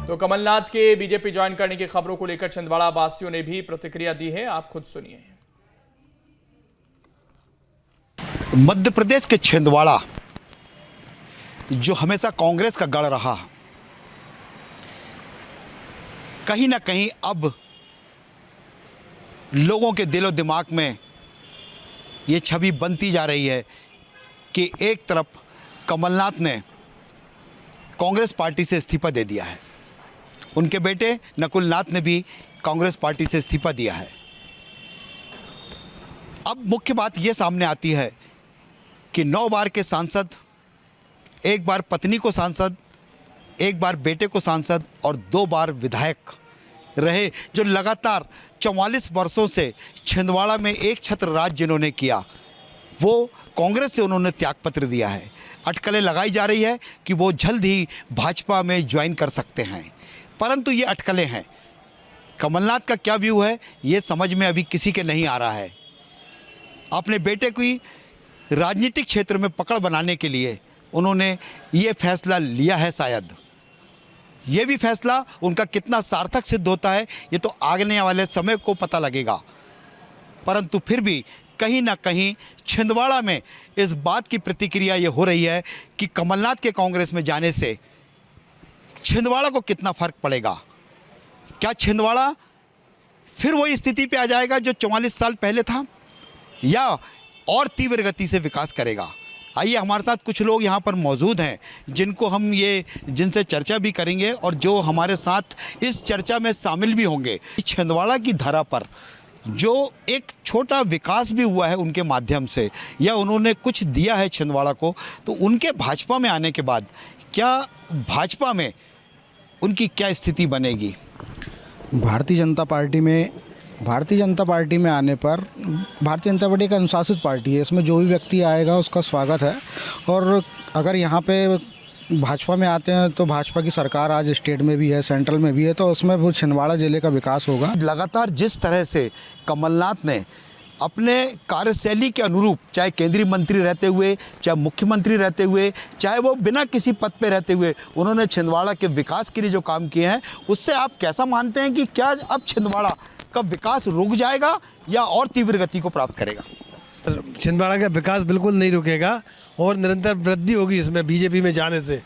तो कमलनाथ के BJP join करने की खबरों को लेकर छिंदवाड़ा वासियों ने भी प्रतिक्रिया दी है, आप खुद सुनिए। मध्य प्रदेश के छिंदवाड़ा जो हमेशा कांग्रेस का गढ़ रहा, कहीं ना कहीं अब लोगों के दिलो दिमाग में ये छवि बनती जा रही है कि एक तरफ कमलनाथ ने कांग्रेस पार्टी से इस्तीफा दे दिया है, उनके बेटे नकुल नाथ ने भी कांग्रेस पार्टी से इस्तीफा दिया है। अब मुख्य बात ये सामने आती है कि 9 बार के सांसद, एक बार पत्नी को सांसद, एक बार बेटे को सांसद और 2 बार विधायक रहे, जो लगातार 44 वर्षों से छिंदवाड़ा में एक छत्र राज जिन्होंने किया, वो कांग्रेस से उन्होंने त्यागपत्र दिया है। अटकलें लगाई जा रही है कि वो जल्द ही भाजपा में ज्वाइन कर सकते हैं, परंतु ये अटकलें हैं। कमलनाथ का क्या व्यू है ये समझ में अभी किसी के नहीं आ रहा है। अपने बेटे की राजनीतिक क्षेत्र में पकड़ बनाने के लिए उन्होंने ये फैसला लिया है। शायद ये भी फैसला उनका कितना सार्थक सिद्ध होता है ये तो आने वाले समय को पता लगेगा, परंतु फिर भी कहीं ना कहीं छिंदवाड़ा में इस बात की प्रतिक्रिया ये हो रही है कि कमलनाथ के कांग्रेस में जाने से छिंदवाड़ा को कितना फ़र्क पड़ेगा। क्या छिंदवाड़ा फिर वही स्थिति पे आ जाएगा जो 44 साल पहले था, या और तीव्र गति से विकास करेगा? आइए, हमारे साथ कुछ लोग यहाँ पर मौजूद हैं जिनसे चर्चा भी करेंगे और जो हमारे साथ इस चर्चा में शामिल भी होंगे। छिंदवाड़ा की धरा पर जो एक छोटा विकास भी हुआ है उनके माध्यम से, या उन्होंने कुछ दिया है छिंदवाड़ा को, तो उनके भाजपा में आने के बाद क्या भाजपा में उनकी क्या स्थिति बनेगी? भारतीय जनता पार्टी में आने पर, भारतीय जनता पार्टी एक अनुशासित पार्टी है, इसमें जो भी व्यक्ति आएगा उसका स्वागत है। और अगर यहाँ पे भाजपा में आते हैं तो भाजपा की सरकार आज स्टेट में भी है, सेंट्रल में भी है, तो उसमें वो छिंदवाड़ा जिले का विकास होगा। लगातार जिस तरह से कमलनाथ ने अपने कार्यशैली के अनुरूप, चाहे केंद्रीय मंत्री रहते हुए, चाहे मुख्यमंत्री रहते हुए, चाहे वो बिना किसी पद पे रहते हुए, उन्होंने छिंदवाड़ा के विकास के लिए जो काम किए हैं, उससे आप कैसा मानते हैं कि क्या अब छिंदवाड़ा का विकास रुक जाएगा या और तीव्र गति को प्राप्त करेगा? छिंदवाड़ा का विकास बिल्कुल नहीं रुकेगा और निरंतर वृद्धि होगी इसमें बीजेपी में जाने से,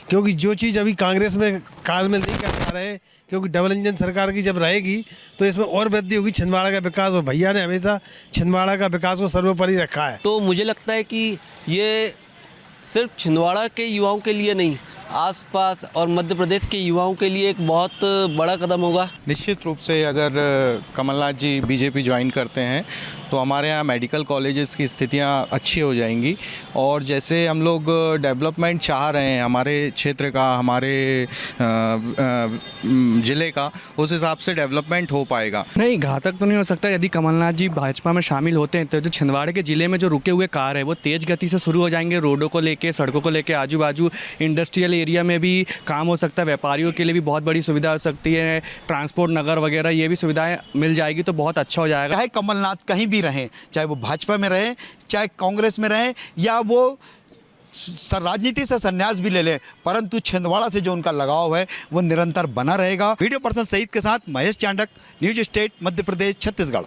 क्योंकि जो चीज़ अभी कांग्रेस में काल में नहीं कर पा रहे हैं, क्योंकि डबल इंजन सरकार की जब रहेगी तो इसमें और वृद्धि होगी छिंदवाड़ा का विकास। और भैया ने हमेशा छिंदवाड़ा का विकास को सर्वोपरि रखा है। तो मुझे लगता है कि ये सिर्फ छिंदवाड़ा के युवाओं के लिए नहीं, आसपास और मध्य प्रदेश के युवाओं के लिए एक बहुत बड़ा कदम होगा। निश्चित रूप से अगर कमलनाथ जी बीजेपी ज्वाइन करते हैं तो हमारे यहाँ मेडिकल कॉलेजेस की स्थितियाँ अच्छी हो जाएंगी, और जैसे हम लोग डेवलपमेंट चाह रहे हैं हमारे क्षेत्र का, हमारे ज़िले का, उस हिसाब से डेवलपमेंट हो पाएगा। नहीं, घातक तो नहीं हो सकता। यदि कमलनाथ जी भाजपा में शामिल होते हैं तो जो छिंदवाड़ा के ज़िले में जो रुके हुए कार्य है वो तेज़ गति से शुरू हो जाएंगे। रोडों को लेके, सड़कों को लेके, आजू बाजू इंडस्ट्रियल एरिया में भी काम हो सकता है, व्यापारियों के लिए भी बहुत बड़ी सुविधा हो सकती है, ट्रांसपोर्ट नगर वगैरह ये भी सुविधाएं मिल जाएगी, तो बहुत अच्छा हो जाएगा। चाहे कमलनाथ कहीं भी रहें, चाहे वो भाजपा में रहें, चाहे कांग्रेस में रहें, या वो राजनीति से संन्यास भी ले लें, परंतु छिंदवाड़ा से जो उनका लगाव है वो निरंतर बना रहेगा। वीडियो पर्सन सईद के साथ महेश चांडक, न्यूज स्टेट, मध्य प्रदेश, छत्तीसगढ़।